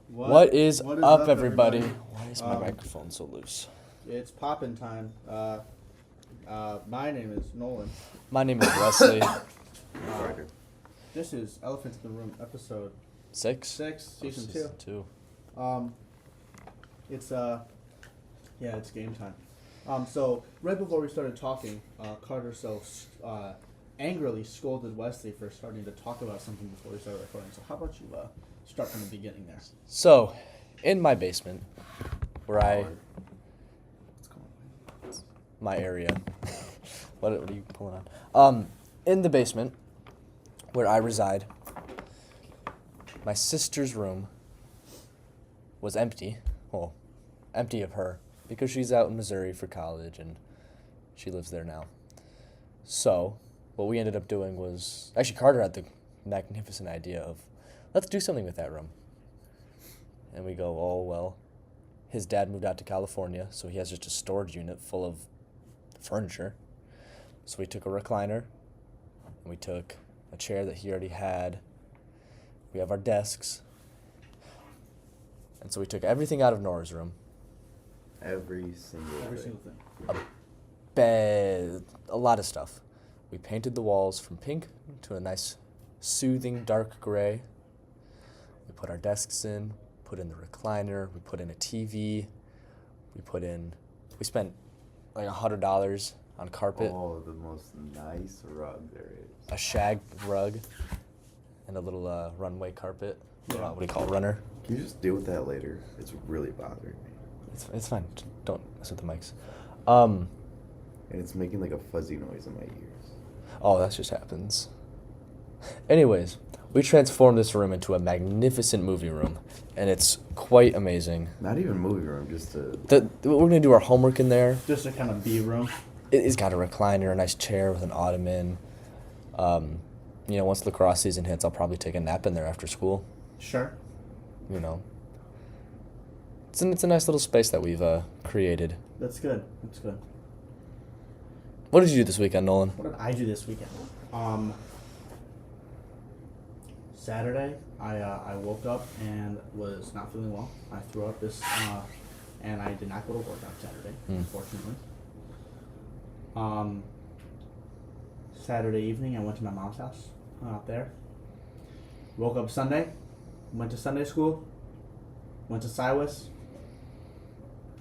What is up, everybody? Why is my microphone so loose? It's poppin' time. My name is Nolan. My name is Wesley. This is Elephant in the Room, episode 6? 6, season 2. 2. It's game time. So right before we started talking, Carter angrily scolded Wesley for starting to talk about something before we started recording. So how about you start from the beginning there? So, in my basement, where my area. What are you pulling on? In the basement, where I reside, my sister's room was empty. Well, empty of her, because she's out in Missouri for college, and she lives there now. So, what we ended up doing was, actually Carter had the magnificent idea of, let's do something with that room. And we go, oh, well, his dad moved out to California, so he has just a storage unit full of furniture. So we took a recliner, and we took a chair that he already had. We have our desks. And so we took everything out of Nora's room. Every single thing. A bed, a lot of stuff. We painted the walls from pink to a nice soothing dark gray. We put our desks in, put in the recliner, we put in a TV, we spent like $100 on carpet. Oh, the most nice rug there is. A shag rug and a little runway carpet. Yeah. What do you call it? Runner? Can you just deal with that later? It's really bothering me. It's fine. Don't mess with the mics. And it's making like a fuzzy noise in my ears. Oh, that just happens. Anyways, we transformed this room into a magnificent movie room, and it's quite amazing. Not even movie room, just a... We're going to do our homework in there. Just a kind of B room. It's got a recliner, a nice chair with an ottoman. Once lacrosse season hits, I'll probably take a nap in there after school. Sure. It's a nice little space that we've created. That's good. What did you do this weekend, Nolan? What did I do this weekend? Saturday, I woke up and was not feeling well. I threw up and I did not go to work on Saturday, unfortunately. Saturday evening, I went to my mom's house. Hung out there. Woke up Sunday, went to Sunday school, went to Silas,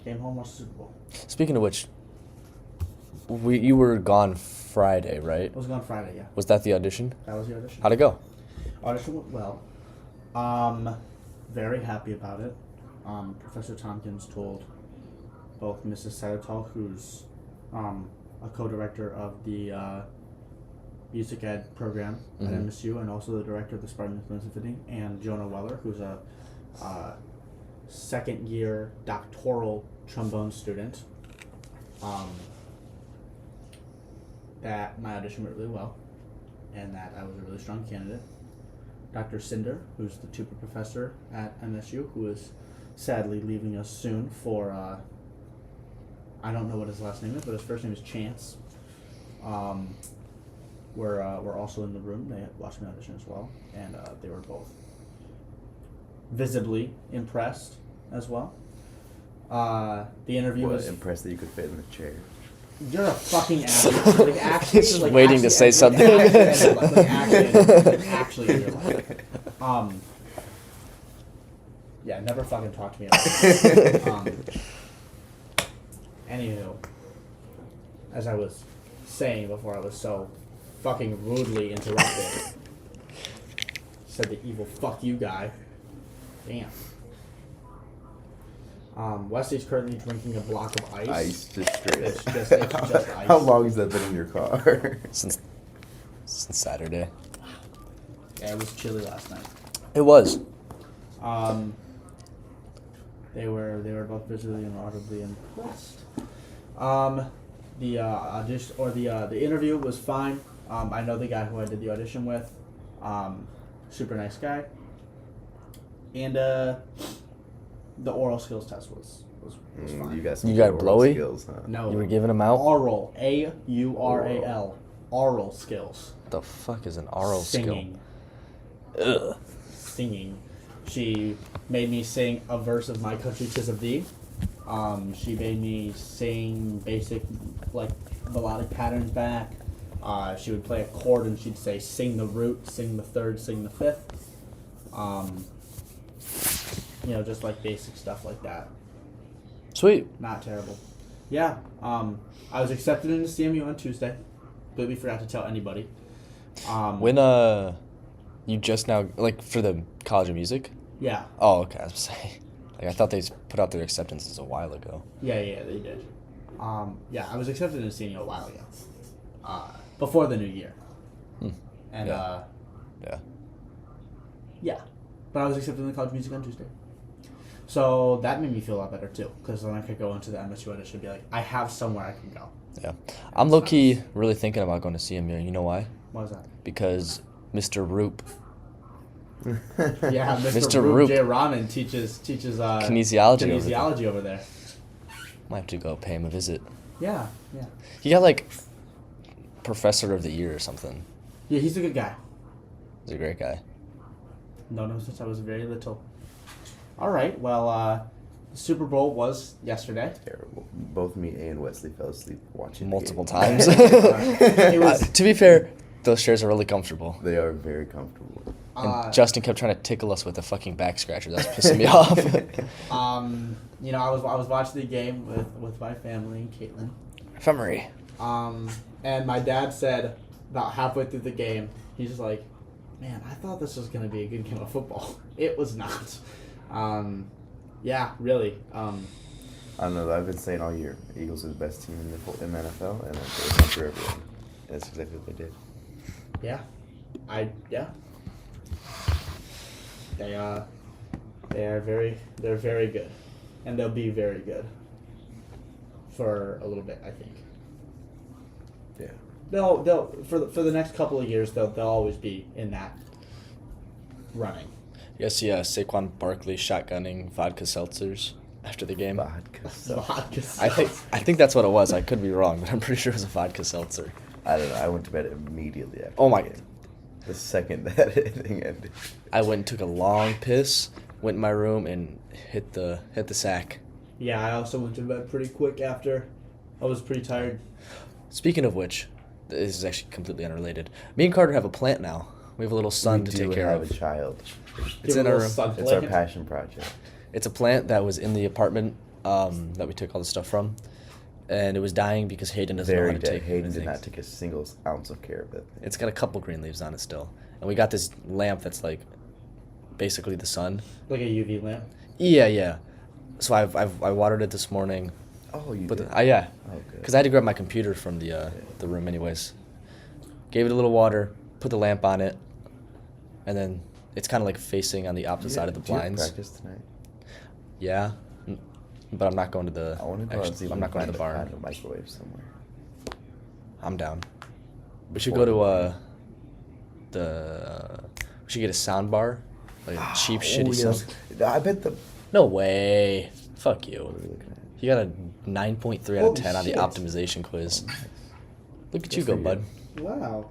came home, watched the Super Bowl. Speaking of which, you were gone Friday, right? I was gone Friday, yeah. Was that the audition? That was the audition. How'd it go? Audition went well. Very happy about it. Professor Tompkins told both Mrs. Satterthal, who's a co-director of the music ed program at MSU, and also the director of the Spartan Symphony, and Jonah Weller, who's a second-year doctoral trombone student, that my audition went really well, and that I was a really strong candidate. Dr. Cinder, who's the tutor professor at MSU, who is sadly leaving us soon for, I don't know what his last name is, but his first name is Chance. We're also in the room. They watched my audition as well, and they were both visibly impressed as well. The interview was... Impressed that you could fit in the chair. You're a fucking asshole. Like, actually, Just like, waiting actually, to say something. Actually, in real life. Yeah, never fucking talk to me about that. Anywho, as I was saying before I was so fucking rudely interrupted, said the evil fuck you guy. Damn. Wesley's currently drinking a block of ice. Ice, just straight. It's just ice. How long has that been in your car? Since Saturday. Yeah, it was chilly last night. It was. They were both visually and audibly impressed. The audition or the interview was fine. I know the guy who I did the audition with. Super nice guy. And the oral skills test was fine. You got blowy? Skills, huh? No. You were giving them out? Oral. A-U-R-A-L. Oral skills. What the fuck is an oral Singing. skill? Ugh. Singing. She made me sing a verse of My Country 'Tis of Thee. She made me sing basic, like, melodic patterns back. She would play a chord and she'd say, sing the root, sing the third, sing the fifth. Just like basic stuff like that. Sweet. Not terrible. Yeah. I was accepted into CMU on Tuesday. Completely forgot to tell anybody. When you just now, like, for the College of Music? Yeah. Oh, okay. I was saying, like, I thought they put out their acceptances a while ago. Yeah, they did. I was accepted into CMU a while ago. Before the new year. And yeah. But I was accepted in the College of Music on Tuesday. So that made me feel a lot better too, because then I could go into the MSU audition and be like, I have somewhere I can go. Yeah. I'm low-key really thinking about going to CMU. You know why? Why is that? Because Mr. Roop. Yeah, Mr. Roop Roop. J. Ramen teaches kinesiology over there. Might have to go pay him a visit. Yeah. He got, like, Professor of the Year or something. Yeah, he's a good guy. He's a great guy. Known him since I was very little. All right, well, the Super Bowl was yesterday. Terrible. Both me and Wesley fell asleep watching Multiple the game. times. It was, To be fair, those chairs are really comfortable. They are very comfortable. And Justin kept trying to tickle us with a fucking back scratcher. That was pissing me off. I was watching the game with my family and Caitlin. Ephemery. And my dad said about halfway through the game, he's just like, man, I thought this was going to be a good game of football. It was not. Yeah, really. I don't know. I've been saying all year, Eagles are the best team in the NFL, and it's not for everyone. And that's exactly what they did. Yeah. They're very good. And they'll be very good for a little bit, I think. Yeah. They'll for the next couple of years they'll always be in that running. You guys see Saquon Barkley shotgunning vodka seltzers after the game? Vodka. I think that's what it was. I could be wrong, but I'm pretty sure it was a vodka seltzer. I don't know. I went to bed immediately after Oh my the game. The second that thing ended. I went and took a long piss, went in my room, and hit the sack. Yeah, I also went to bed pretty quick after. I was pretty tired. Speaking of which, this is actually completely unrelated. Me and Carter have a plant now. We have a little son to take care of. We do have a child. It's Give in a our little room. sun It's our plant. passion project. It's a plant that was in the apartment that we took all the stuff from, and it was dying because Hayden doesn't know how Very to dead. take Hayden did things. not take a single ounce of care of it. It's got a couple green leaves on it still, and we got this lamp that's like basically the sun. Like a UV lamp. Yeah. So I watered it this morning. Oh, you But did? yeah, Oh, good. because I had to grab my computer from the room anyways. Gave it a little water, put the lamp on it, and then it's kind of like facing on the opposite side of the Do you have blinds. practice tonight? Yeah, but I'm not going to the. I want to go out and see if I'm not going to the find barn. a microwave somewhere. I'm down. We should go to we should get a sound bar, like a cheap shitty sound. I bet the. No way. Fuck you. What are we looking at? You got a 9.3 out of Holy 10 on the shit. optimization quiz. Look at Good you go, for bud. Wow.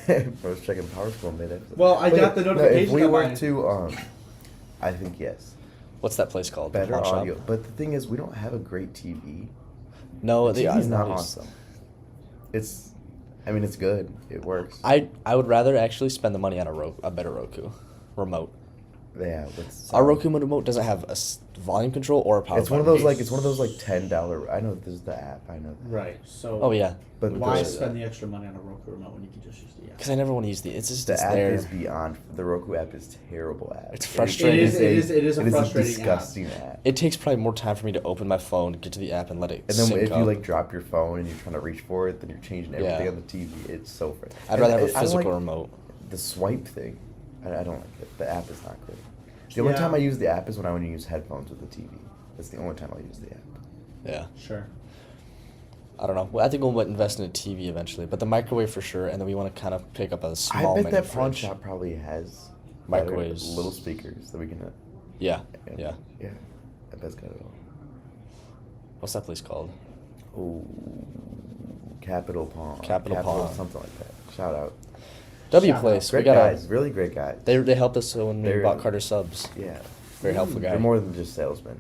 I was checking PowerSchool mid-episode. Well, I got the no, notification if we on were mine. to, I think yes. What's that place called? Better Pawn shop? audio. But the thing is, we don't have a great TV. No, The the TV's not awesome. It's good. It works. I would rather actually spend the money on a better Roku remote. Yeah, what's Our Roku remote doesn't have a volume control or a power It's one of button. those like $10. I know this is the app. I know that. Right. So. Oh yeah, But Why the- spend the extra money on a Roku remote when you can just use the app? because I never want to use it's just The it's app there. is beyond. The Roku app is a terrible app. It's frustrating. It is a frustrating disgusting app. It takes probably more time for me to open my phone, get to the app, and let it And then sync if up. you like drop your phone and you're trying to reach for it, then you're changing everything Yeah. on the TV. It's so frustrating. I'd rather have a I don't physical like remote. The swipe thing, I don't like it. The app is not great. The only Yeah. time I use the app is when I want to use headphones with the TV. That's the only time I'll use the app. Yeah, Sure. I don't know. Well, I think we'll invest in a TV eventually, but the microwave for sure. And then we want to kind of pick up a small I bet mini that pawn fridge. shop probably has Microwaves. better little speakers that we can. Yeah. Yeah. I bet's got it all. What's that place called? Oh, Capital Pawn. Capital Pawn. something like that. Shout out. W Shout Place. Great We got guys, really great guys. They helped us when we They're- bought Carter subs. Yeah. Very helpful guy. They're more than just salesmen.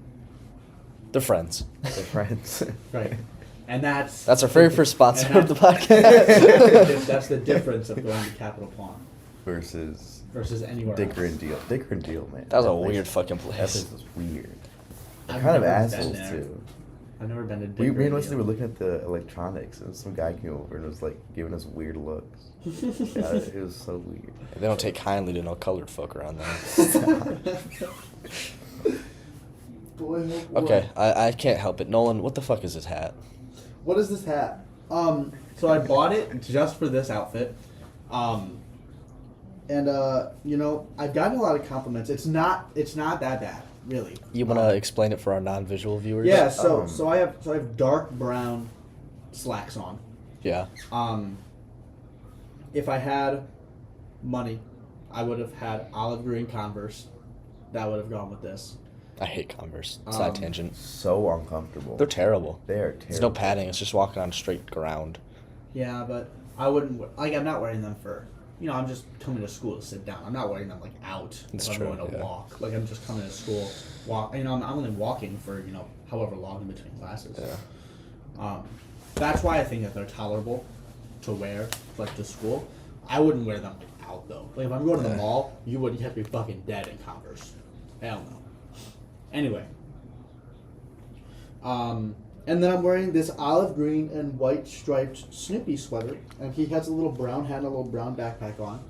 They're friends. They're friends. Right. And that's That's our very first sponsor and of the that's- podcast. that's the difference of going to Capital Pawn Versus versus anywhere Dicker else. and Deal. Dicker and Deal, man. That was a place- weird fucking That place. place was weird. They're I've kind of never been assholes there. too. I've never been to We Dicker me and and Wesley Deal. were looking at the electronics, and some guy came over and was like giving us weird looks. Yeah, it was so weird. They don't take kindly to no colored folk around there. Boy, oh boy. Okay, I can't help it. Nolan, what the fuck is this hat? What is this hat? So I bought it just for this outfit. You know, I've gotten a lot of compliments. It's not that bad, really. You want to explain it for our non-visual viewers? Yeah, so I have dark brown slacks on. Yeah. If I had money, I would have had olive green Converse. That would have gone with this. I hate Converse. Side tangent. So uncomfortable. They're terrible. They are terrible. There's no padding. It's just walking on straight ground. Yeah, but I wouldn't. I'm not wearing them for. You know, I'm just coming to school to sit down. I'm not wearing them like out. That's if I'm true, going to yeah. walk. Like I'm just coming to school, walk. You know, I'm only walking for however long in between classes. Yeah. That's why I think that they're tolerable to wear like to school. I wouldn't wear them like out though. Like if I'm going to the Yeah. mall, you have to be fucking dead in Converse. Hell no. Anyway. And then I'm wearing this olive green and white striped Snoopy sweater, and he has a little brown hat and a little brown backpack on.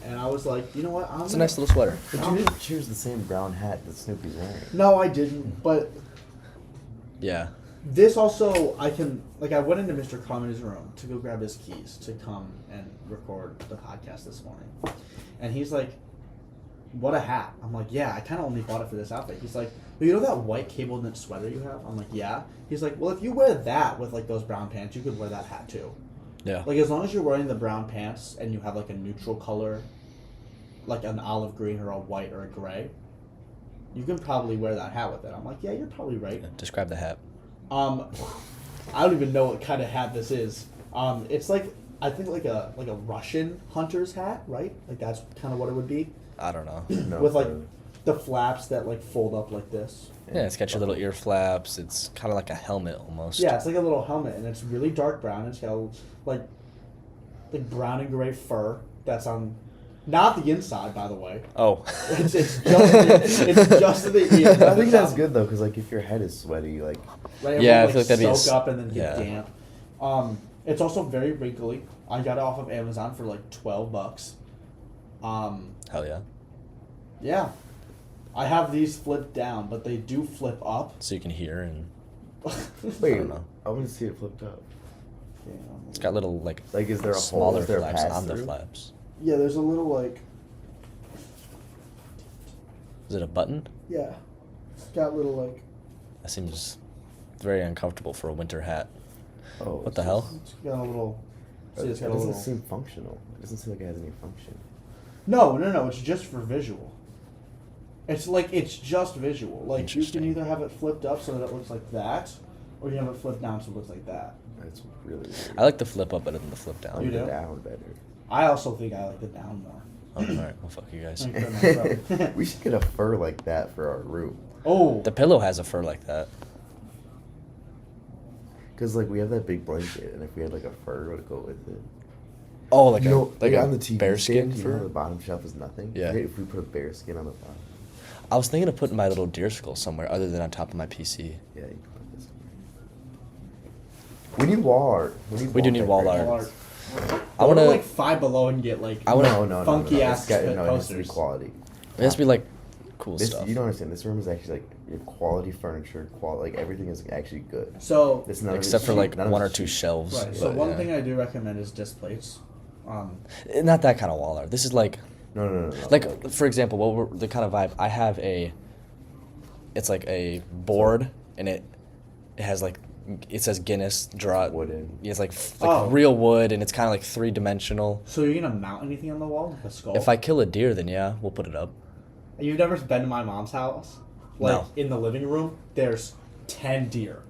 And I was like, you know what? It's a nice little sweater. But you didn't choose the same brown hat that Snoopy's wearing. No, I didn't. But Yeah. this also, I went into Mr. Carmen's room to go grab his keys to come and record the podcast this morning. And he's like, what a hat. I'm like, yeah, I kind of only bought it for this outfit. He's like, well, you know that white cable knit sweater you have? I'm like, yeah. He's like, well, if you wear that with like those brown pants, you could wear that hat too. Yeah. Like as long as you're wearing the brown pants and you have like a neutral color, like an olive green or a white or a gray, you can probably wear that hat with it. I'm like, yeah, you're probably right. Describe the hat. I don't even know what kind of hat this is. It's like I think like a Russian hunter's hat, right? Like that's kind of what it would be. I don't know. No, With like for- the flaps that like fold up like this. Yeah, it's got your little ear flaps. It's kind of like a helmet almost. Yeah, it's like a little helmet, and it's really dark brown. It's got like brown and gray fur that's on, not the inside, by the way. Oh. It's just the ear. I think that's good though, because like if your head is sweaty, like Right, Yeah, it I feel would, like that'd be a soak up and then get yeah. damp. It's also very wrinkly. I got it off of Amazon for like $12. Hell yeah. Yeah, I have these flipped down, but they do flip up. So you can hear and wait, I don't know. I want to see it flipped up. it's got little like Like, is there a hole? smaller Is there a flaps on the pass-through? flaps. Yeah, there's a little like Is it a button? yeah, it's got little like That seems very uncomfortable for a winter hat. Oh, What the hell? it's got a little. See, It it's got a doesn't little. seem functional. It doesn't seem like it has any function. No, it's just for visual. It's just visual. Like you can Interesting. either have it flipped up so that it looks like that, or you have it flipped down so it looks like that. That's really weird. I like the flip up better than the flip I down. like You the do? down better. I also think I like the down more. Oh, alright, well fuck you guys. Let me put it in my throat. We should get a fur like that for our room. Oh, The pillow has a fur like that. Cause like we have that big blanket, and if we had like a fur, it would go with it. Oh, like you know, like a on the TV bear stand, skin you know how fur. the bottom shelf is nothing. Yeah. If we put a bear skin on the bottom. I was thinking of putting my little deer skull somewhere other than on top of my PC. Yeah, you can put this. We need wall art. We do need wall decorations. art. I I want to wanna- like Five Below and get like I wanna- No, funky no. ass It's got, no, it has to be posters. quality. It has to be like cool This, stuff. you don't understand. This room is actually like your quality furniture, like everything is actually good. So It's none of Except it's for cheap. like None of one or it's two cheap. shelves. right. So but one yeah. thing I do recommend is disc plates. Not that kind of wall art. This is like No. like for example, the kind of vibe I have it's like a board and it has like it says Guinness draw. Wooden. It's like Oh. real wood and it's kind of like 3-dimensional. So you're gonna mount anything on the wall, like a skull? If I kill a deer, then yeah, we'll put it up. You've never been to my mom's house? Like No. in the living room, there's 10 deer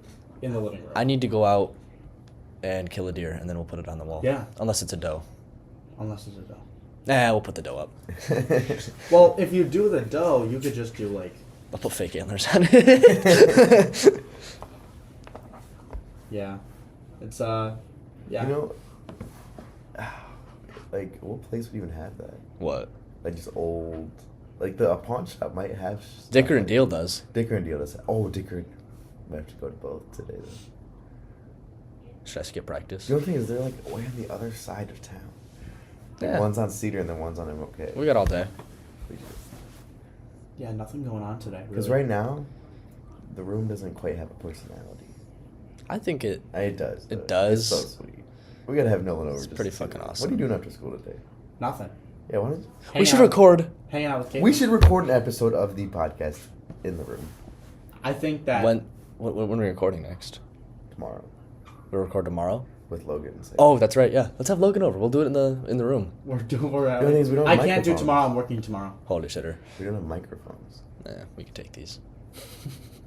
in the living room. I need to go out and kill a deer and then we'll put it on the wall. Yeah. Unless it's a doe. Unless it's a dough. Nah, we'll put the dough up. Well, if you do the dough, you could just do like. I'll put fake antlers on it. Yeah, it's yeah. You know, like what place would even have that? What? Like just old, like a pawn shop might have. Stuff Dicker and like- Deal does. Dicker and Deal does. Oh, Dicker. Might have to go to both today then. Should I skip practice? The only thing is they're like way on the other side of town. Like Yeah. one's on Cedar and then one's on MLK. We got all day. Yeah, nothing going on today. Because Really. right now, the room doesn't quite have a personality. I think it. It does. It though. does. It's so sweet. We gotta have Nolan over. It's just pretty to see fucking this. awesome. What are you doing after school today? Nothing. Yeah, why don't you? We Hanging should out- record. Hanging out with Kate. We should record an episode of the podcast in the room I think that. When are we recording next? tomorrow We record tomorrow. with Logan. And Sam. Oh, that's right. Yeah, let's have Logan over. We'll do it in the room. We're The only thing is we don't I have can't do microphones. tomorrow. I'm working tomorrow. Holy shitter. We don't have microphones. Nah, we can take these.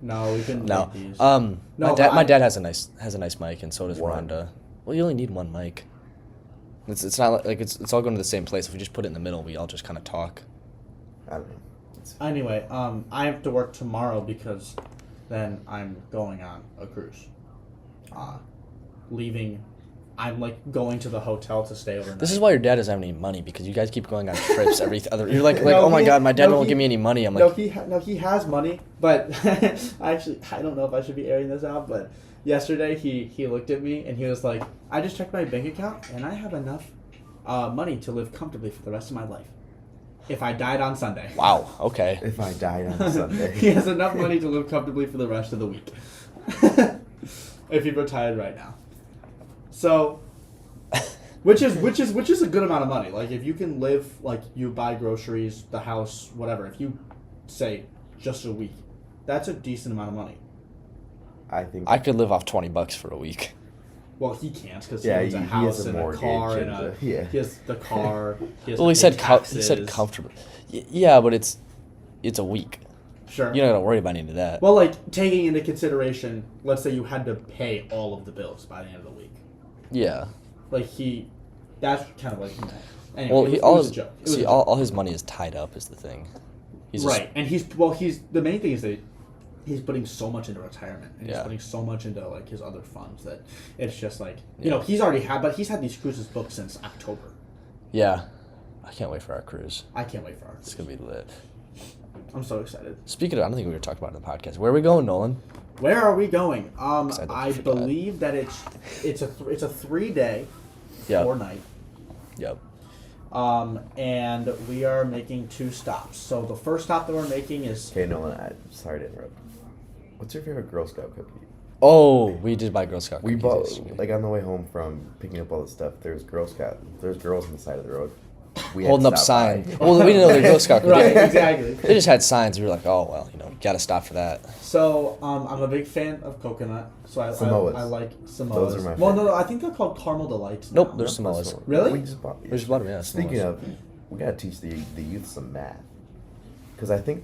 No, we couldn't No. make these. No, No, my I- dad has a nice mic, and so does One. Rhonda. Well, you only need one mic. It's not like it's all going to the same place. If we just put it in the middle, we all just kind of talk. I don't know. Anyway, I have to work tomorrow because then I'm going on a cruise. Leaving, I'm like going to the hotel to stay overnight. This is why your dad doesn't have any money, because you guys keep going on trips every other. You're like No, oh my he- god, my dad no, won't he- give me any money. I'm No, like, he has money, but actually I don't know if I should be airing this out. But yesterday he looked at me and he was like, "I just checked my bank account and I have enough money to live comfortably for the rest of my life. If I died on Sunday." wow, okay. If I died on Sunday. He has enough money to live comfortably for the rest of the week. If he retired right now. So, which is a good amount of money. Like if you can live, like you buy groceries, the house, whatever. If you say just a week, that's a decent amount of money. I think. I could live off $20 for a week. Well, he can't because Yeah, he owns a he has house a and a mortgage car and and yeah. he has the car. He has Well, to he said pay he said taxes. comfortable. Yeah, but it's a week. Sure. You're not gonna worry about any of that. Well, like taking into consideration, let's say you had to pay all of the bills by the end of the week. Yeah. Like that's kind of like. Anyway, Well, it all was a his joke. It was see a all his money is tied up is the thing. He's just- right, and he's the main thing is that he's putting so much into retirement, and he's Yeah. putting so much into like his other funds that it's just like Yeah. he's already he's had these cruises booked since October. Yeah. I can't wait for our cruise. I can't wait for our It's cruise. gonna be lit. I'm so excited. Speaking of, I don't think we were talking about it in the podcast. Where are we going, Nolan? Where are we going? Excited to I forget. believe that it's a 3-day, Yep. 4-night. Yep. And we are making 2 stops. So the first stop that we're making is Okay, Nolan. Sorry to interrupt. What's your favorite Girl Scout cookie? Oh, we did buy Girl Scout We cookies bought yesterday. like on the way home from picking up all the stuff. There's girls on the side of the road. We had holding to up stop sign. by. Well, we didn't know they were Girl Scout cookies. right, exactly. They just had signs. We were like, oh well, gotta stop for that. So I'm a big fan of coconut. So Samoas. I like Samoas. Those are my well, no, favorite. I think they're called caramel delights. Nope, now. they're Samoas. Really? We just bought. We just bought them, yeah. Speaking Samoas. of, we gotta teach the youth some math, because I think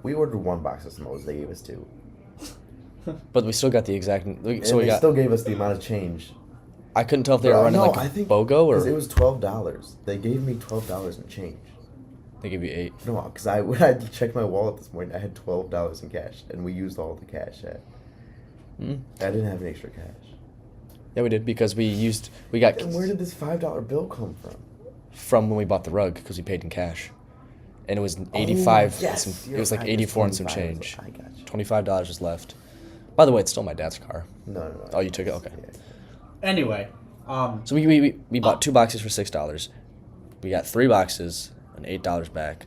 we ordered 1 box of Samoas. They gave us 2. But we still got the exact. And So we they got. still gave us the amount of change. I couldn't tell if they were running like a BOGO or 'cause it was $12. They gave me $12 in change. they give you 8. No, because when I checked my wallet this morning, I had $12 in cash, and we used all the cash. Mm. I didn't have any extra cash. Yeah, we did because we got And where did this $5 bill come from? from when we bought the rug because we paid in cash, and it was 85. Oh, yes, and some, it you're was like right, 84 and it's some 25. change. I got you. $25 was left. By the way, it's still my dad's car. No. Oh, you took it? Okay. Yeah. Anyway, So we bought 2 boxes for $6. We got 3 boxes and $8 back.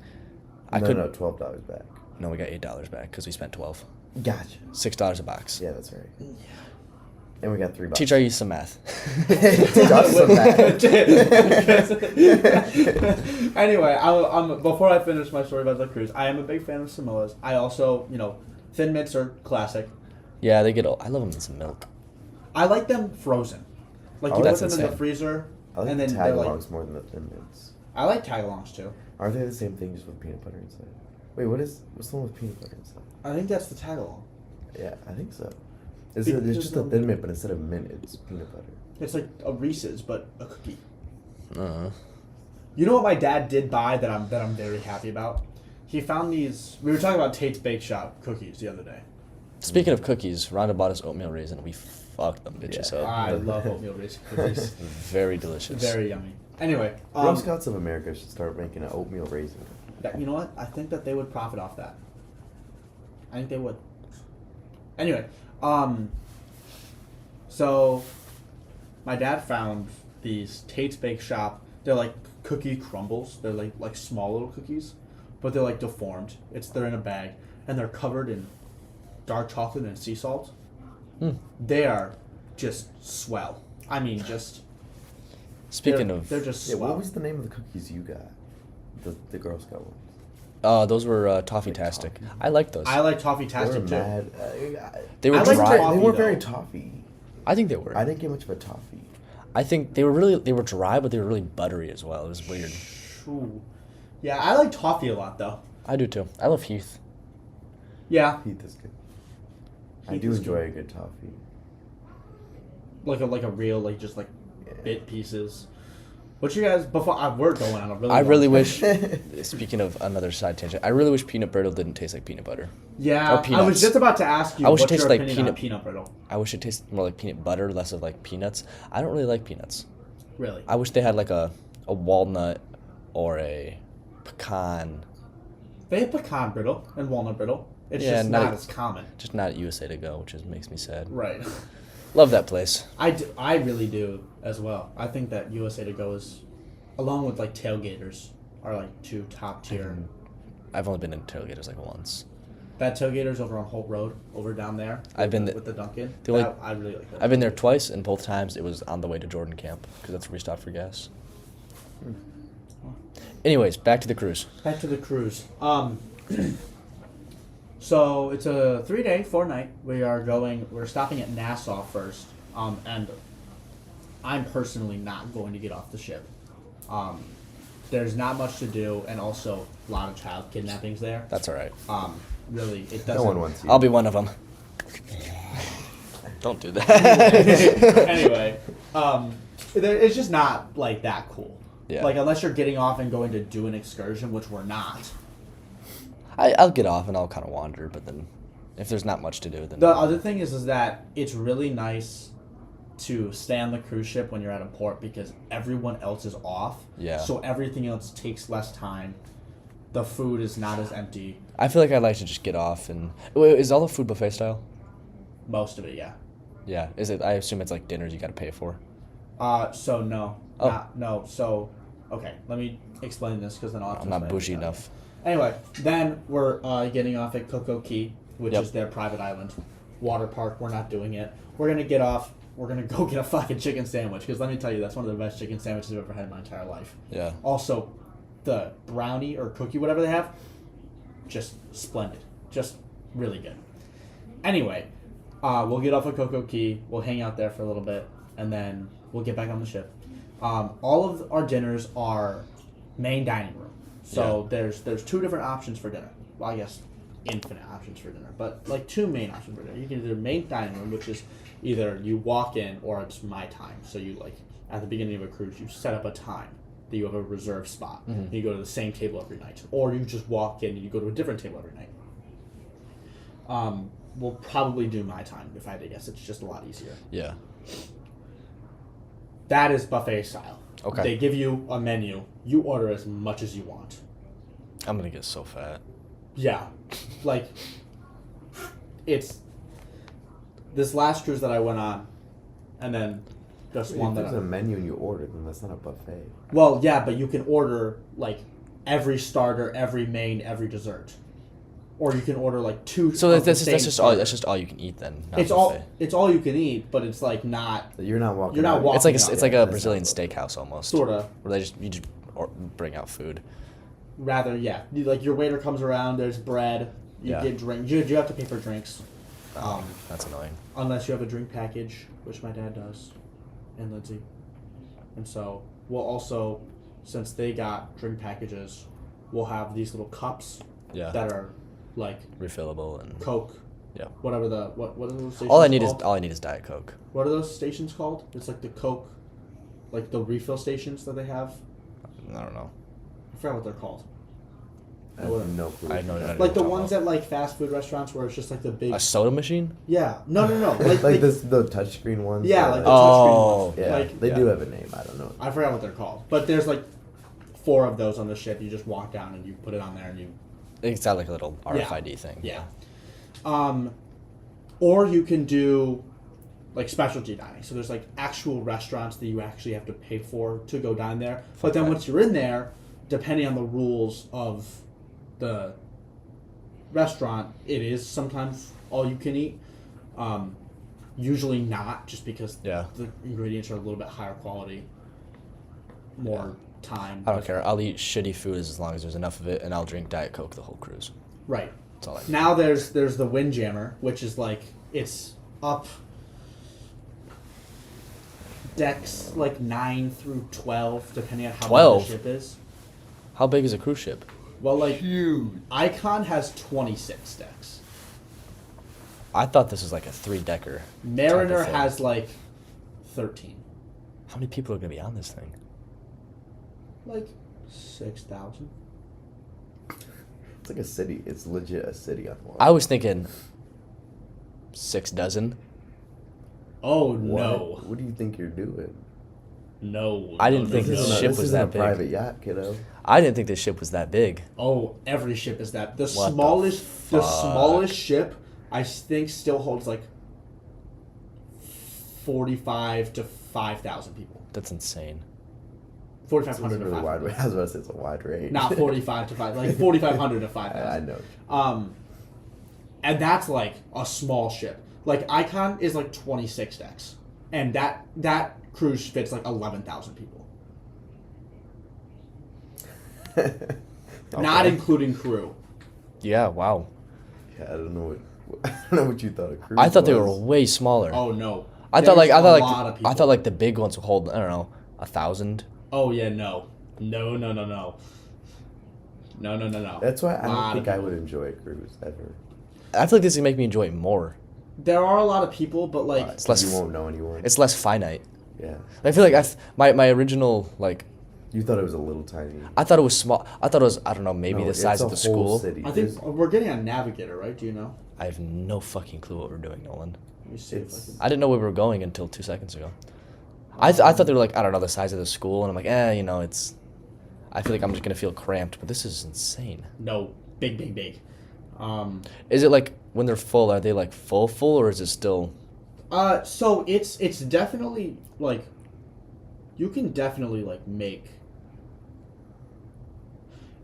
I No, couldn't. $12 back. No, we got $8 back because we spent 12. Gotcha. $6 a box. Yeah, that's right. And we got 3 boxes. Teach our youth some math. Teach us some math. Anyway, before I finish my story about the cruise, I am a big fan of Samoas. I also, Thin Mints are classic. Yeah, they get old. I love them in some milk. I like them frozen. Like Oh, you put that's them in the insane. freezer, I like and the then they're like. tagalongs more than the Thin Mints. I like tagalongs too. Aren't they the same thing, just with peanut butter inside? Wait, what's the one with peanut butter inside? I think that's the tagalong. Yeah, I think so. It's Because just a Thin Mint, but instead of mint, it's peanut butter. It's like a Reese's, but a cookie. You know what my dad did buy that I'm very happy about? He found these. We were talking about Tate's Bake Shop cookies the other day. Speaking of cookies, Rhonda bought us oatmeal raisin. We fucked them bitches up. I love oatmeal raisin cookies. Very delicious. Very yummy. Anyway, Girl Scouts of America should start making an oatmeal raisin. you know what? I think that they would profit off that. I think they would. Anyway, so my dad found these Tate's Bake Shop. They're like cookie crumbles. They're like small little cookies, but they're like deformed. They're in a bag and they're covered in dark chocolate and sea salt. They are just swell. I mean, just. Speaking they're just swell. What was the name of the cookies you got? The Girl Scout ones. Those were Toffee-tastic. I like those. I like Toffee-tastic too. Mad. They were I like dry. toffee, They were though. very toffee. I think they were. I didn't get much of a toffee. I think they were dry, but they were really buttery as well. It was weird. Ooh. Yeah, I like toffee a lot though. I do too. I love Heath. Yeah, Heath is good. I Heath do is enjoy good. a good toffee. like a real just Yeah. bit pieces. What you guys before we're going on a really. I long really tangent. wish. Speaking of another side tangent, I really wish peanut brittle didn't taste like peanut butter. Yeah, Or I was peanuts. just about to ask you. I wish it what's your tasted like opinion on peanut brittle? I wish it tasted more like peanut butter, less of like peanuts. I don't really like peanuts. Really? I wish they had like a walnut or a pecan. They have pecan brittle and walnut brittle. It's Yeah, just not- not as common. Just not at USA to go, which makes me sad. Right. Love that place. I really do as well. I think that USA to go is, along with like Tailgaters, are like two top tier. I've only been in Tailgaters like once. That Tailgaters over on Holt Road, over down there. I've been with the Dunkin'. the only- I really like that. I've been there twice, and both times it was on the way to Jordan Camp because that's where we stopped for gas. Anyways, back to the cruise. Back to the cruise. So it's a 3-day, 4-night. We're stopping at Nassau first. And I'm personally not going to get off the ship. There's not much to do, and also a lot of child kidnappings there. That's all right. Really, it doesn't. No one wants you. I'll be one of them. Don't do that. Anyway, it's just not like that cool. Yeah. Like unless you're getting off and going to do an excursion, which we're not. I'll get off and I'll kind of wander, but then if there's not much to do, then The other thing is that it's really nice to stay on the cruise ship when you're at a port because everyone else is off. Yeah. So everything else takes less time. The food is not as empty. I feel like I'd like to just get off and. Wait, is all the food buffet style? Most of it, yeah. Yeah. Is it? I assume it's like dinners you got to pay for. So no. Oh. No. So, okay. Let me explain this because then I'll have to I'm not explain bougie it. enough. Anyway, then we're getting off at Coco Key, which Yep. is their private island. Water park, we're not doing it. We're going to get off. We're going to go get a fucking chicken sandwich because let me tell you, that's one of the best chicken sandwiches I've ever had in my entire life. Yeah. Also, the brownie or cookie, whatever they have, just splendid. Just really good. Anyway, we'll get off at Coco Key. We'll hang out there for a little bit, and then we'll get back on the ship. All of our dinners are main dining room. So there's 2 different options for dinner. Well, I guess infinite options for dinner, but like 2 main options for dinner. You can do main dining room, which is either you walk in or it's my time. So you like at the beginning of a cruise, you set up a time that you have a reserved spot. And you go to the same table every night, or you just walk in and you go to a different table every night. We'll probably do my time if I had to guess. It's just a lot easier. Yeah. That is buffet style. Okay. They give you a menu. You order as much as you want. I'm gonna get so fat. Yeah. Like, it's this last cruise that I went on, and then just one If that there's a menu and you order, then that's not a buffet. well, yeah, but you can order like every starter, every main, every dessert, or you can order like 2. So of the that's same just all. starter. That's just all you can eat then. Not It's buffet. all you can eat, but it's like not You're not walking. You're not out. walking. It's like out, it's like yeah, a that's Brazilian not steakhouse almost. sorta. Where you just bring out food. Rather, yeah, like your waiter comes around. There's bread. You Yeah. get drink. You have to pay for drinks. That's annoying. Unless you have a drink package, which my dad does, and Lindsay. And so we'll also, since they got drink packages, we'll have these little cups Yeah. that are like Refillable and Coke. Yeah. Whatever what are those stations all I need called? is Diet Coke. What are those stations called? It's like the Coke. like the refill stations that they have. I don't know. I forgot what they're called. I have no clue. I know that. Like the ones at like fast food restaurants where it's just like the big. A soda machine? Yeah. No. Like this, the touchscreen ones. Yeah, or like the touchscreen Oh. ones. yeah, Like, they yeah. do have a name. I don't know. I forgot what they're called, but there's like 4 of those on the ship. You just walk down and you put it on there and you. It's got like a little RFID thing. Yeah. Or you can do like specialty dining. So there's like actual restaurants that you actually have to pay for to go dine there. But then Okay. once you're in there, depending on the rules of the restaurant, it is sometimes all you can eat. Usually not, just because Yeah. the ingredients are a little bit higher quality, more time. I don't care. I'll eat shitty food as long as there's enough of it, and I'll drink Diet Coke the whole cruise. Right. That's all I Now there's the Windjammer, which is like it's up decks like 9 through 12, depending on how 12? big the ship is. How big is a cruise ship? Well, like Huge. Icon has 26 decks. I thought this was like a 3-decker. Mariner type of thing. has like 13. How many people are gonna be on this thing? Like 6,000. It's like a city. It's legit a city on water. I was thinking 6 dozen. Oh What? no. What do you think you're doing? No. I didn't no, think no, this no. ship this was isn't that a big. private yacht, kiddo. I didn't think this ship was that big. Oh, every ship is that. The What the smallest the fuck? smallest ship I think still holds like 45 to 5,000 people. That's insane. It's 4,500 to really wide 5,000. range. I was about to say it's a wide range. Not 45 to 5, like 4,500 to I 5,000. know. And that's like a small ship. Like Icon is like 26 decks, and that cruise fits like 11,000 people, not including crew. Yeah. Wow. Yeah, I don't know what I don't know what you thought a cruise I thought they were was. way smaller. Oh no! I thought There's a lot of I people. thought like the big ones would hold, I don't know, 1,000. Oh yeah, no. No. That's why I Lot don't of think I people. would enjoy a cruise ever. I feel like this would make me enjoy it more. There are a lot of people, but like It's less. You won't know anyone. It's less finite. Yeah. I feel like my original like You thought it was a little tiny. I thought it was small. I thought it was, I don't know, maybe No, the size it's of a the whole school. City. I think There's- we're getting on Navigator, right? Do you know? I have no fucking clue what we're doing, Nolan. Let me see It's- if I didn't know where we were going until 2 seconds ago. I thought they were like, I don't know, the size of the school, and I'm like, you know, it's. I feel like I'm just gonna feel cramped, but this is insane. I can. No, big. Is it like when they're full? Are they like full, or is it still? So it's definitely like, you can definitely like make.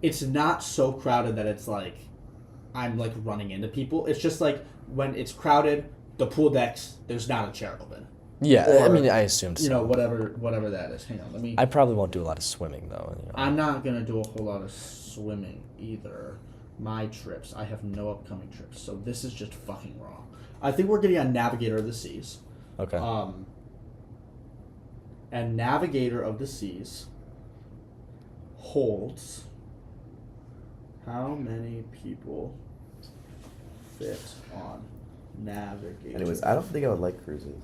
It's not so crowded that it's like, I'm like running into people. It's just like when it's crowded, the pool decks, there's not a chair open. Yeah, I Or, mean, I assumed so. You know, whatever that is. Hang on, let me. I probably won't do a lot of swimming though. You know. I'm not gonna do a whole lot of swimming either. My trips, I have no upcoming trips, so this is just fucking wrong. I think we're getting on Navigator of the Seas. Okay. And Navigator of the Seas holds how many people fit on Navigator? Anyways, I don't think I would like cruises.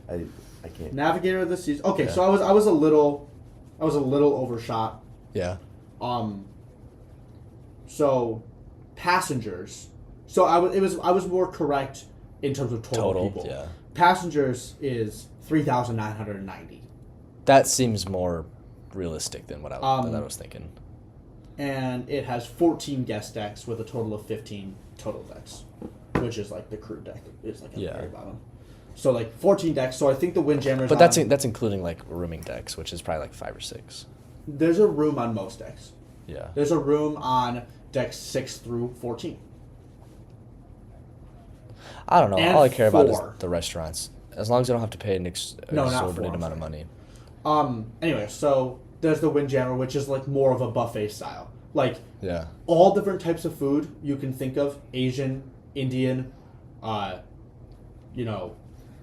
I can't. Navigator of the Seas. Okay, Yeah. so I was a little overshot. yeah. So passengers. So I was more correct in terms of total people. Yeah. Passengers is 3,990. That seems more realistic than what than I was thinking. And it has 14 guest decks with a total of 15 total decks, which is like the crew deck is like at Yeah. the very bottom. So like 14 decks. So I think the Windjammer's But that's on- that's including like rooming decks, which is probably like 5 or 6. there's a room on most decks. Yeah. There's a room on decks 6 through 14. I don't know. And All I care about is 4. the restaurants. As long as I don't have to pay an No, not exorbitant 4, amount of sorry. money. Anyway, so there's the Windjammer, which is like more of a buffet style. Like Yeah. all different types of food you can think of: Asian, Indian, you know,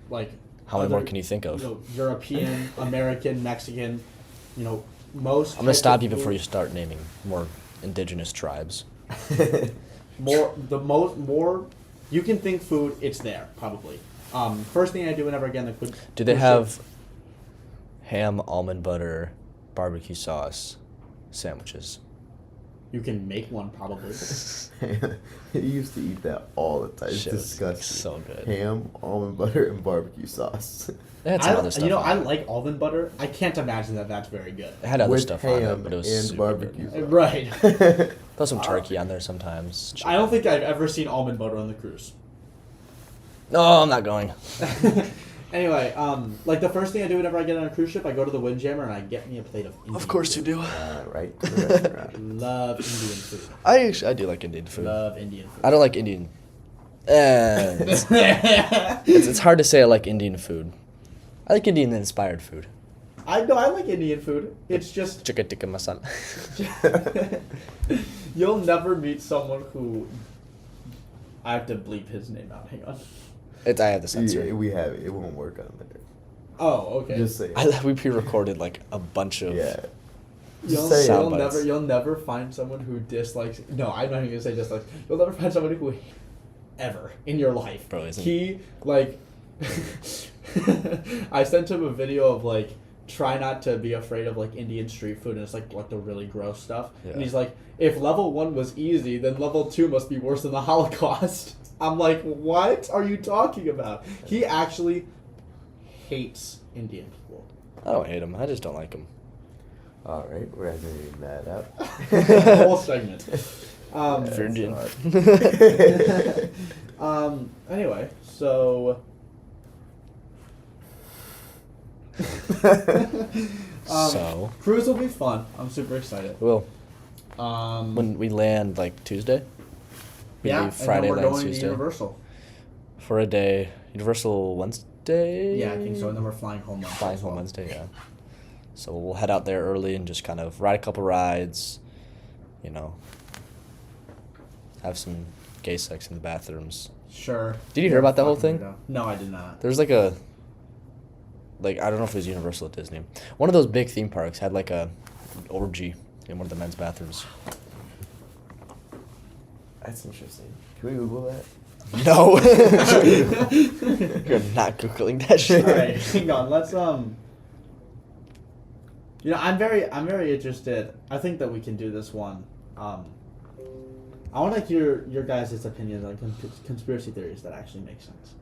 like How many other- more can you think of? You know, European, American, Mexican. You know, most. I'm gonna types stop of you before food- you start naming more indigenous tribes. More. You can think food. It's there probably. First thing I do whenever I get in the Do they cruise have ship- ham, almond butter, barbecue sauce sandwiches. You can make one probably. You used to eat that all the time. It's Shit was, disgusting. so good. Ham, almond butter, and barbecue sauce. They had some other stuff. I on it. like almond butter. I can't imagine that that's very good. It had other With stuff on ham it, but it was and super barbecue good. sauce. Right. Throw some turkey on there sometimes. I don't think I've ever seen almond butter on the cruise. No, I'm not going. Anyway, like the first thing I do whenever I get on a cruise ship, I go to the Windjammer and I get me a plate of Indian Of course food. you do. Right to the restaurant. Love Indian food. I do like Indian food. Love Indian food. I don't like Indian. It's hard to say I like Indian food. I like Indian inspired food. I know I like Indian food. It's just Chicka tikka masala. you'll never meet someone who. I have to bleep his name out. Hang on. I have the censor. Yeah, we have it. It won't work on there. Oh, okay. Just say. We pre-recorded like a bunch of. Yeah. You'll, Say it. Sound bites. you'll never find someone who dislikes. No, I'm not even gonna say dislikes. You'll never find somebody who, ever in your life. Bro, isn't he like? I sent him a video of like try not to be afraid of like Indian street food, and it's like the really gross stuff. Yeah. And he's like, if level 1 was easy, then level 2 must be worse than the Holocaust. I'm like, what are you talking about? He actually hates Indian people. I don't hate them. I just don't like them. All right, we're editing that out. Whole segment. If you're Indian. Anyway, so. So Cruise will be fun. I'm super excited. well, Um, when we land like Tuesday. We yeah, leave Friday, and then we're lands going to Tuesday Universal. for a day. Universal Wednesday. Yeah, I think so. And then we're flying home Wednesday. Flying as home well. Wednesday, yeah. So we'll head out there early and just kind of ride a couple rides, you know, have some gay sex in the bathrooms. Sure. Did you hear about that whole Fucking thing? weirdo. No, I did not. There's like I don't know if it was Universal or Disney. One of those big theme parks had like a orgy in one of the men's bathrooms. That's interesting. Can we Google that? No. You're not Googling that shit. All right, hang on. Let's You know, I'm very interested. I think that we can do this one. I want to hear your guys' opinions on conspiracy theories that actually make sense.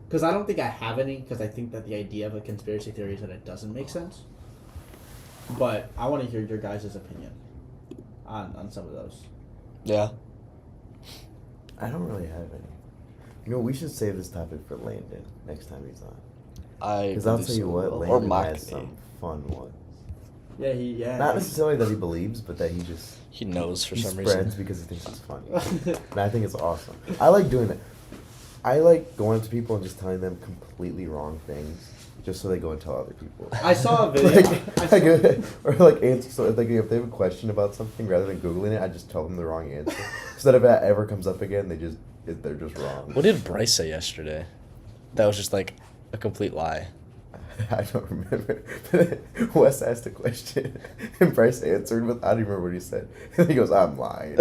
Because I don't think I have any. Because I think that the idea of a conspiracy theory is that it doesn't make sense. But I want to hear your guys' opinion on some of those. Yeah. I don't really have any. You know, we should save this topic for Landon next time he's on. Because I'll believe tell you so. what, Or Landon mock has me. some fun ones. Yeah. Not necessarily that he believes, but that he just He knows for he some spreads reason. because he thinks it's funny. And I think it's awesome. I like doing that. I like going up to people and just telling them completely wrong things, just so they go and tell other people. I saw a video. Or like answer. So like if they have a question about something, rather than googling it, I just tell them the wrong answer. So that if that ever comes up again, they're just wrong. What did Bryce say yesterday? That was just like a complete lie. I don't remember. Wes asked a question, and Bryce answered with, I don't remember what he said. And he goes, I'm lying.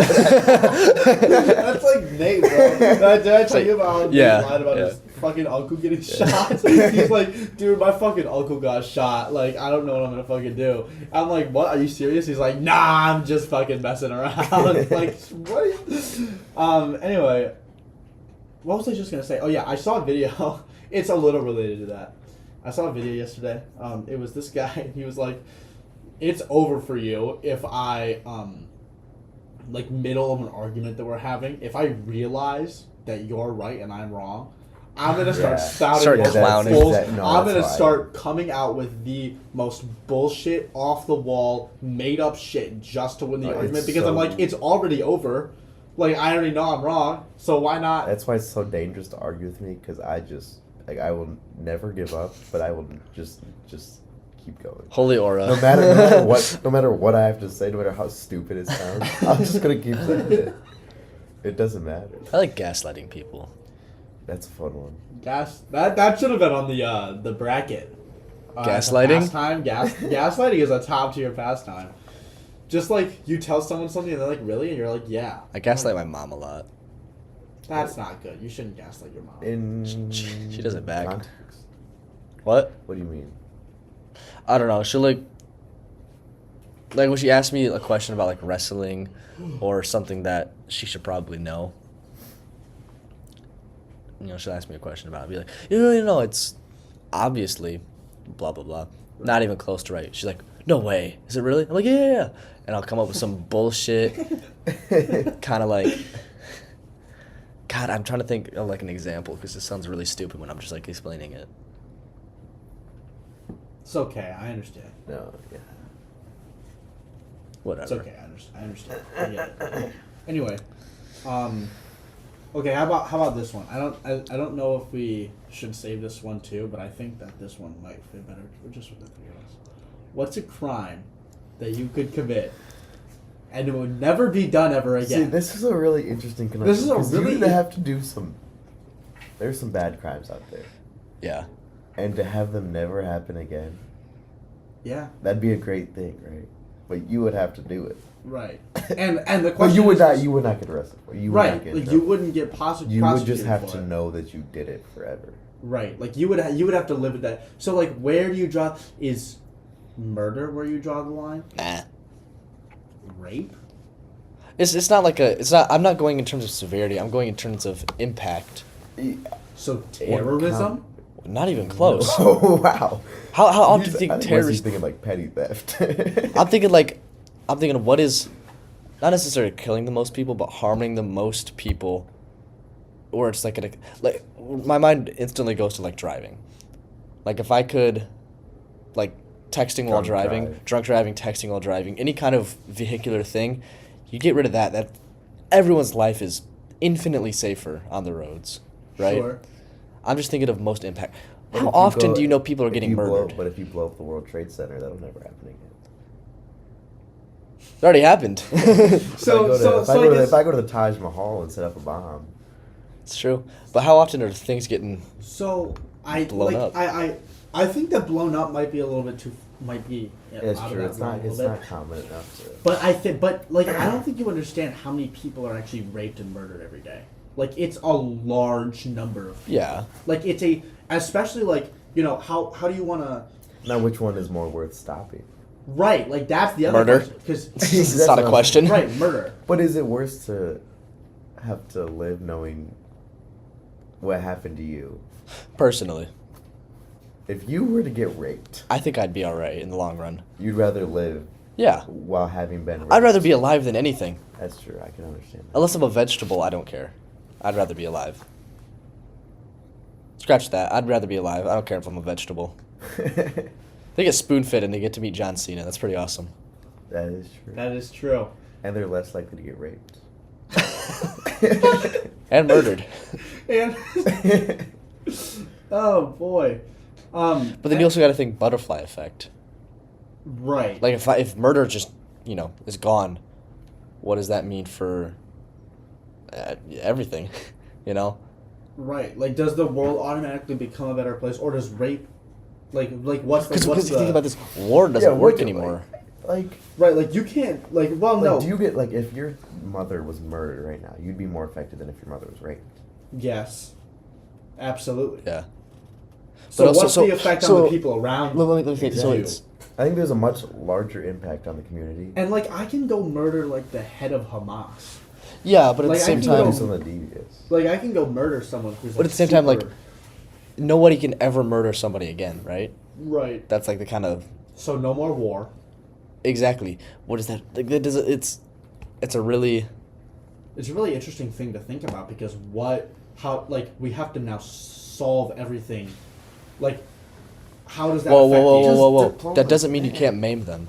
That's like Nate, bro. Did I tell you about how Nate Yeah, lied about yeah. his fucking uncle getting shot? He's like, dude, my fucking uncle got shot. Like, I don't know what I'm gonna fucking do. I'm like, what? Are you serious? He's like, nah, I'm just fucking messing around. Like, what? Anyway, what was I just gonna say? Oh yeah, I saw a video. It's a little related to that. I saw a video yesterday. It was this guy. He was like, "It's over for you if I, like, middle of an argument that we're having. If I realize that you're right and I'm wrong, I'm gonna start Yeah. spouting Start those clowning. bulls. No, I'm that's gonna why. start coming out with the most bullshit, off the wall, made up shit just to win the Oh, it's argument because so- I'm like, it's already over. Like, I already know I'm wrong, so why not?" That's why it's so dangerous to argue with me, because I will never give up, but I will just keep going. Holy aura. No matter what I have to say, no matter how stupid it sounds, I'm just gonna keep saying it. It doesn't matter. I like gaslighting people. That's a fun one. That should have been on the bracket. Gaslighting? Gaslighting is a top tier pastime. Just like you tell someone something and they're like, really? And you're like, yeah. I gaslight my mom a lot. That's not good. You shouldn't gaslight your mom. In She does it back. context? What? What do you mean? I don't know. She'll like when she asks me a question about like wrestling or something that she should probably know. She'll ask me a question about it. I'll be like, it's obviously blah blah blah. Not even close to right. She's like, no way. Is it really? I'm like, yeah. And I'll come up with some bullshit. Kind of like, God, I'm trying to think of like an example because this sounds really stupid when I'm just like explaining it. It's okay. I understand. No, yeah. Whatever. It's okay. I understand. I get it. Anyway, okay. How about this one? I don't know if we should save this one too, but I think that this one might fit better just with the three of us. What's a crime that you could commit and it would never be done ever again? See, this is a really interesting connection. This is a really you have to do some. There's some bad crimes out there, Yeah. and to have them never happen again, Yeah. that'd be a great thing, right? But you would have to do it. Right. And the question. But you would is, not. You would not get arrested for it. You would right. not get Like in you trouble. wouldn't get You would just prosecuted have for to it. know that you did it forever. Right. Like you would have to live with that. So like, where do you draw? Is murder where you draw the line? Nah. Rape. It's not like a. It's not. I'm not going in terms of severity. I'm going in terms of impact. So terrorism. Not even close. Oh wow! How often do you I think Wesley's terrorists? thinking like petty theft. I'm thinking what is, not necessarily killing the most people, but harming the most people, or it's like my mind instantly goes to like driving, like if I could, like texting while driving, drunk driving, texting while driving, any kind of vehicular thing, you get rid of that. That everyone's life is infinitely safer on the roads, right? Sure. I'm just thinking of most impact. But How if you often go- do you know people are if getting you blow- murdered? But if you blow up the World Trade Center, that'll never happen again. It already happened. If I go to the Taj Mahal and set up a bomb. It's true. But how often are things getting... So I Blown like up. I think that blown up might be a little bit too It's out of true. that It's realm not. a It's little not bit. common enough to. But I don't think you understand how many people are actually raped and murdered every day. Like it's a large number of people. Yeah. Like it's especially like how do you want to Now, which one is more worth stopping? right like that's the other Murder. because It's not a question. right murder. But is it worse to have to live knowing what happened to you? Personally, If you were to get raped, I think I'd be alright in the long run. you'd rather live Yeah. while having been raped. I'd rather be alive than anything. That's true. I can understand that. Unless I'm a vegetable, I don't care. I'd rather be alive. Scratch that. I'd rather be alive. I don't care if I'm a vegetable. They get spoon-fed and they get to meet John Cena. That's pretty awesome. That is true. That is true. And they're less likely to get raped. And murdered. And oh boy. But then you also got to think butterfly effect. right. Like if murder just, is gone, what does that mean for everything, Right. Like, does the world automatically become a better place, or does rape, like what's Because the think about this, war doesn't work anymore. Like, right? Like, you can't no. do you get if your mother was murdered right now, you'd be more affected than if your mother was raped. Yes. Absolutely. Yeah. So But also- what's the effect on the people around? Let me think. So you? it's I think there's a much larger impact on the community. And like, I can go murder like the head of Hamas. yeah, but at Like, the I same can time, go- Something devious. Like, I can go murder someone who's. but at the same time, like, nobody can ever murder somebody again, right? right. That's like the kind of So no more war. exactly. What is that? Like, that does it's a really It's a really interesting thing to think about because we have to now solve everything. Like, how does that whoa affect you? whoa whoa. diplomacy. That doesn't mean you can't maim them.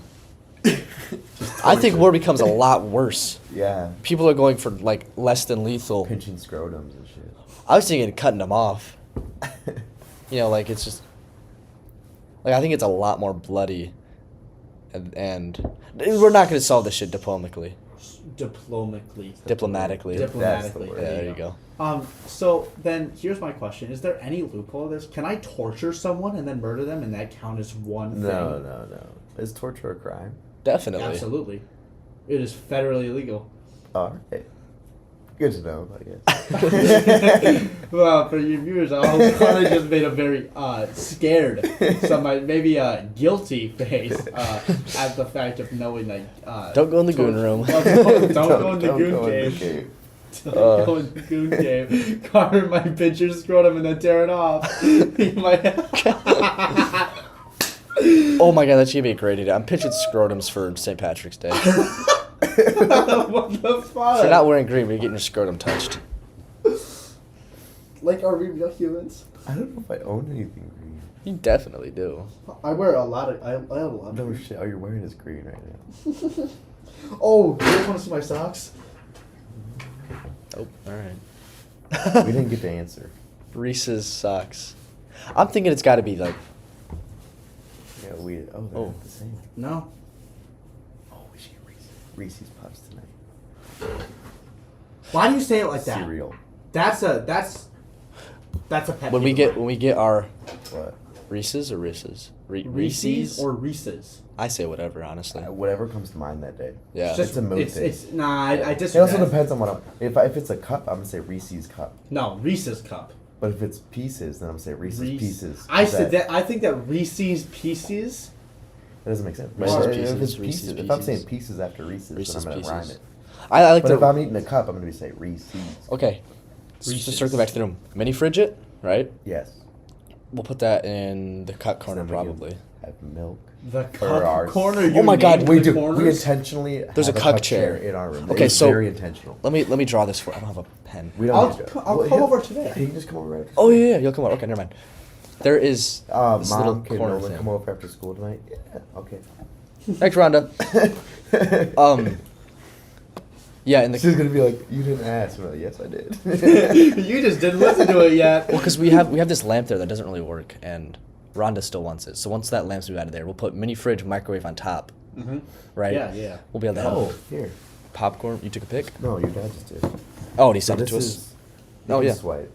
I think war becomes a lot worse. Yeah. People are going for like less than lethal. Pinching scrotums and shit. I was thinking cutting them off. Like it's just like I think it's a lot more bloody, and we're not going to solve this shit diplomatically. Diplomatically. Diplomatically. That's the Diplomatically. word. Yeah, there you go. So then here's my question: is there any loophole to this? Can I torture someone and then murder them, and that count as one thing? No. Is torture a crime? Definitely. Absolutely. It is federally illegal. All right. Good to know, I guess. Well, for your viewers, I probably just made a very scared, maybe a guilty face at the fact of knowing that. Don't go in the goon room. Don't go in the Don't goon go in the cave. cave. Don't go in the goon cave. Carter might pinch your scrotum and then tear it off. He might. Oh my god, that should be a great idea. I'm pitching scrotums for St. Patrick's Day. What the fuck? If you're not wearing green, but you're getting your scrotum touched. Like, are we real humans? I don't know if I own anything green. You definitely do. I wear a lot of. I have a lot of. No shit. All you're wearing is green right now. Oh, do you guys want to see my socks? Oh, alright. We didn't get to answer. Reese's socks. I'm thinking it's got to be like. Yeah, we. Oh, they're Oh. not the same. No. Oh, we should get Reese's Puffs tonight. Why do you say it like that? Cereal. That's a pet When we peeve of get our What? Reese's or Reese's? mine. Reese's or Reese's. I say whatever, honestly. Whatever comes to mind that day. Yeah. It's a mood it's, thing. it's nah. I It disagree. also depends on what I'm. If it's a cup, I'm gonna say Reese's cup. No, Reese's cup. But if it's pieces, then I'm gonna say Reese's Pieces. I Is said that. I think that Reese's Pieces. That doesn't make sense. Reese's But Pieces, if it's Reese's pieces, if I'm Pieces. saying pieces after Reese's, Reese's then I'm gonna rhyme Pieces. it. I like But the. if I'm eating a cup, I'm gonna say Reese's. Okay. Reese's. Just circle back to the room. Mini fridge it, right? Yes. We'll put that in the cut corner So then we can probably. Have milk. The For cup ours. corner. Oh my God, named We the do. We corners? intentionally. There's have a cuck chair. in our room. Okay, It's so- very intentional. Let me draw this for. I don't have a pen. We don't. I'll need to. I'll Well, come he- over today. He can just come over right after. Oh yeah, you'll come over. Okay, never mind. There is this little Mom, can corner Nolan thing. come over after school tonight? Yeah. Okay. Thanks, Rhonda. Yeah, in the She's gonna be like, "You didn't ask." I'm like, "Yes, I did." You just didn't listen to it yet. well, because we have this lamp there that doesn't really work, and Rhonda still wants it. So once that lamp's moved out of there, we'll put mini fridge, microwave on top, Mm-hmm. right? Yeah. We'll be able to have Oh, here. popcorn. You took a pic? No, your dad just did. Oh, and he So sent it this to us. is. Oh, you yeah. can Swipe.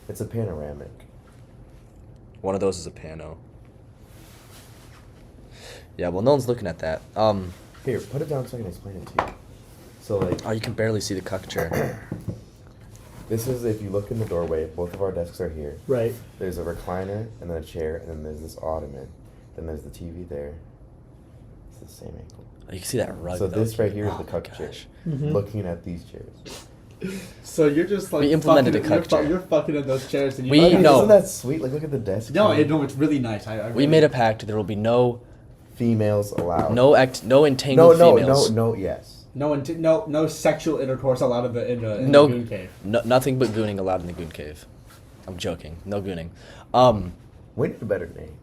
It's a panoramic. One of those is a pano. Yeah, well, no one's looking at that. Here, put it down so I can explain it to you. So like, Oh, you can barely see the cuck chair. this is if you look in the doorway. Both of our desks are here. Right. There's a recliner and then a chair and then there's this ottoman. Then there's the TV there. It's the same angle. Oh, you can see that rug. So though. this right here is Oh the my cuck chair. gosh. Mhm. Looking at these chairs. So you're just like We implemented fucking- a cuck you're chair. You're fucking in those chairs, and you. We- I mean, no. Isn't that sweet? Like, look at the desk. No, chair. no, it's really nice. I We really- made a pact. There will be no Females allowed. no entangled females. No, yes. No sexual intercourse allowed in the No- goon cave. No, nothing but gooning allowed in the goon cave. I'm joking. No gooning. We need a better name.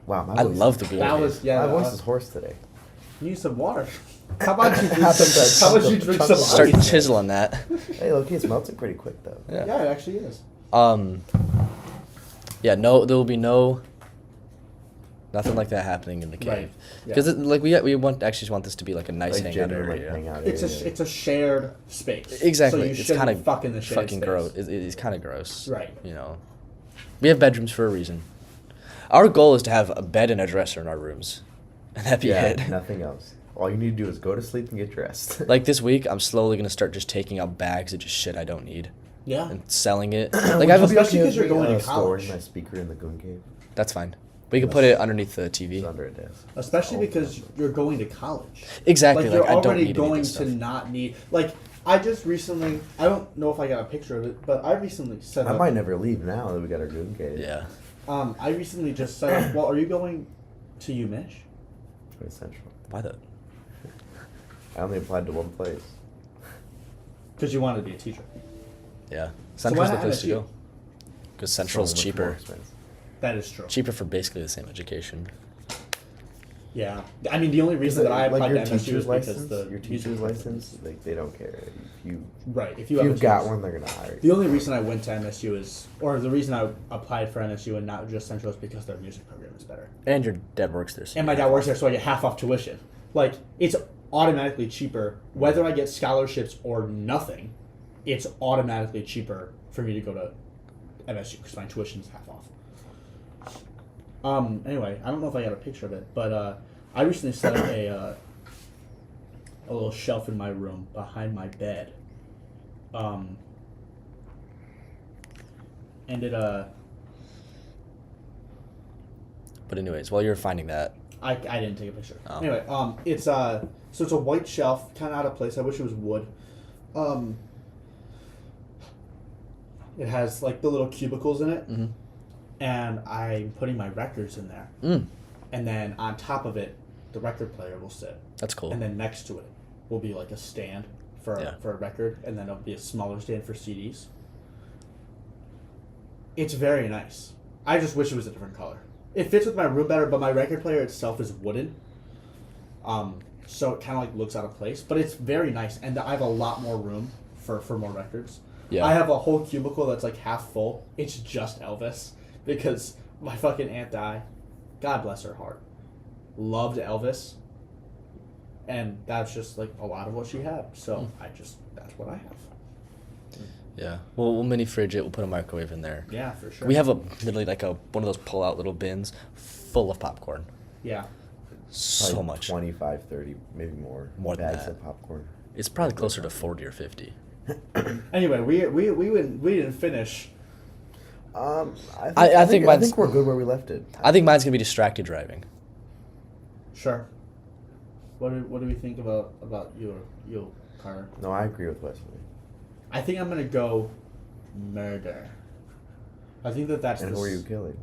Wow, my I voice love the goon That cave. was yeah. My that voice was- is hoarse today. Need some water. How about you drink How some? How about you drink some? Start ice? chiseling that. Hey, look, it's melting pretty quick though. Yeah. Yeah, it actually is. Yeah. No, there will be nothing like that happening in the Right, cave. yeah. Because we want this to be like a nice Like hangout genuine, like, area. hangout It's area. a shared space. Exactly. So you It's shouldn't kind of fuck in the shared fucking space. gross. It's kind of gross. Right. You know, we have bedrooms for a reason. Our goal is to have a bed and a dresser in our rooms, and that'd be yeah, it. nothing else. All you need to do is go to sleep and get dressed. Like this week, I'm slowly gonna start just taking out bags of just shit I don't need Yeah. and selling it. Would Like I have you a, be Especially okay 'cause you're with me, going to storing college. my speaker in the goon cave. that's fine. We can put it underneath the TV. It's under a desk. Especially Oh, because you're going to college. Exactly. Like Like, you're I don't already need going any of to this stuff. not need. Like I just recently. I don't know if I got a picture of it, but I recently set I up. might never leave now that we got our goon cave. Yeah. I recently just set up. Well, are you going to UMich? It's central. Why the? I only applied to one place. Because you wanted to be a teacher. Yeah. So Central's why the not place to MSU? go. Because Central's So much more cheaper. expensive. That is true. Cheaper for basically the same education. Yeah. I mean, the only reason that I applied your to MSU is teacher's because license, the your music teacher's license. license, like they don't care. If you Right. If if you have you've a got chance. one, they're gonna hire The you. only reason I went to MSU is, or the reason I applied for MSU and not just Central is because their music program is better. And your dad works there. So And my dad works there, so I get half off tuition. Like, it's automatically cheaper, whether I get scholarships or nothing, it's automatically cheaper for me to go to MSU because my tuition is half off. Anyway, I don't know if I got a picture of it, but I recently set up a little shelf in my room behind my bed And But anyways, while you're finding that, I didn't take a picture. Oh. Anyway, it's so it's a white shelf, kind of out of place. I wish it was wood. It has like the little cubicles in it, and I'm putting my records in there. And then on top of it, the record player will sit. That's cool. And then next to it will be like a stand for a record, and then it'll be a smaller stand for CDs. It's very nice. I just wish it was a different color. It fits with my room better, but my record player itself is wooden. So it kind of like looks out of place, but it's very nice, and I have a lot more room for more records. Yeah. I have a whole cubicle that's like half full. It's just Elvis because my fucking aunt died. God bless her heart. Loved Elvis, and that's just like a lot of what she had. So that's what I have. Yeah. Well, we'll mini fridge it. We'll put a microwave in there. Yeah, for sure. We have literally like one of those pull-out little bins full of popcorn. Yeah. So Like much. 25, 30, maybe more. More than bags that. of popcorn. It's probably closer to 40 or 50. Anyway, we didn't finish. I think I think we're good where we left it. I think mine's gonna be distracted driving. Sure. What do we think about you, Carter? No, I agree with Wesley. I think I'm gonna go murder. I think that's And who are you killing?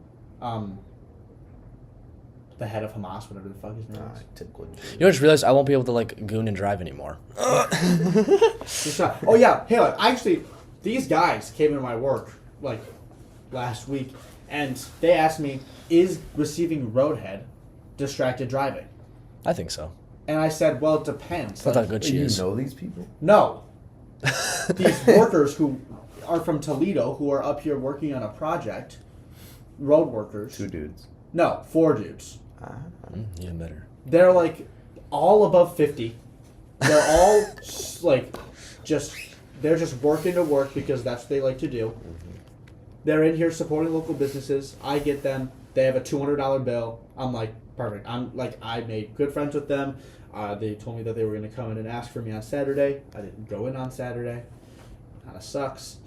The head of Hamas, whatever the fuck his name is. Typical. You know, I just realized I won't be able to like goon and drive anymore. Oh yeah, hey, like, actually, these guys came into my work like last week, and they asked me, "Is receiving roadhead distracted driving?" I think so. And I said, "Well, it depends." That's how good she You is. know these people? No, these workers who are from Toledo who are up here working on a project, road workers. 2 dudes. No, 4 dudes. Even better. They're like all above 50. They're all like they're just working to work because that's what they like to do. They're in here supporting local businesses. I get them. They have a $200 bill. I'm like, perfect. I made good friends with them. They told me that they were going to come in and ask for me on Saturday. I didn't go in on Saturday. Kind of sucks.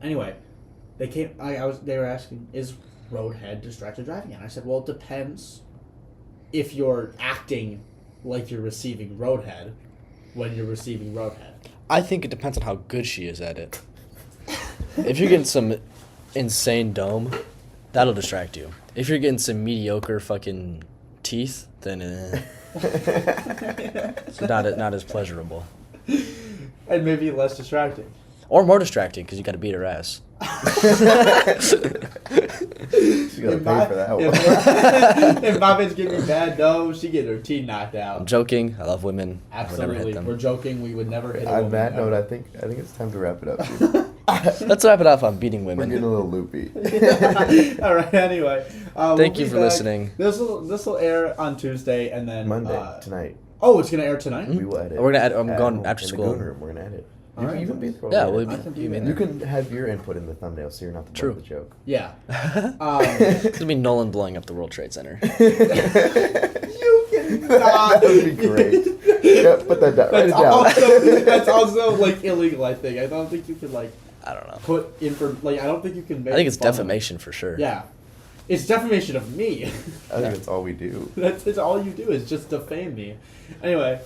Anyway, they came. They were asking, is roadhead distracted driving? And I said, well, it depends if you're acting like you're receiving roadhead when you're receiving roadhead. I think it depends on how good she is at it. If you're getting some insane dome, that'll distract you. If you're getting some mediocre fucking teeth, then it's not as pleasurable. And maybe less distracting. Or more distracting because you got to beat her ass. You gotta pay for that one. If my bitch give me bad dough, she get her teeth knocked out. I'm joking. I love women. I would never hit Absolutely. them. We're joking. We would never hit a On woman that note, ever. I think it's time to wrap it up, dude. Let's wrap it up on beating We're women. getting a little loopy. All right. Anyway, Thank we'll you be for back. listening. This will air on Tuesday and then Monday, tonight. Oh, it's gonna air tonight. We will edit. We're gonna edit. I'm At going home, after in school. the goon room, we're gonna edit. All right. You can be there. Yeah, we'll I can be be there. in You there. can have your input in the thumbnail, so you're not the butt of the joke. Yeah. It's gonna be Nolan blowing up the World Trade Center. You cannot. That would be great. Yeah, put that down. Write it down. That's also like illegal. I think. I don't think you can like I don't know. put in for like. I don't think you can make. I think it's fun of- defamation for sure. Yeah, it's defamation of me. I think that's all we do. That's all you do is just defame me. Anyway,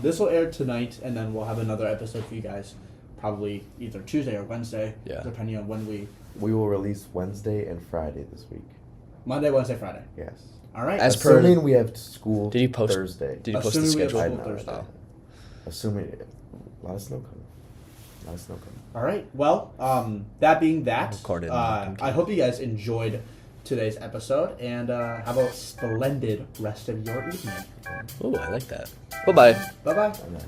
this will air tonight, and then we'll have another episode for you guys, probably either Tuesday or Wednesday, Yeah. depending on when we. We will release Wednesday and Friday this week. Monday, Wednesday, Friday. Yes. All right. As per- Assuming we have school Did you post Thursday. Did you post the Assuming we have schedule? school Thursday. Oh. Assuming a lot of snow coming. A lot of snow coming. All right. Well, that being that, Recorded. I hope you guys enjoyed today's episode, and have a splendid rest of your evening. Ooh, I like that. Bye bye. Bye bye. I know.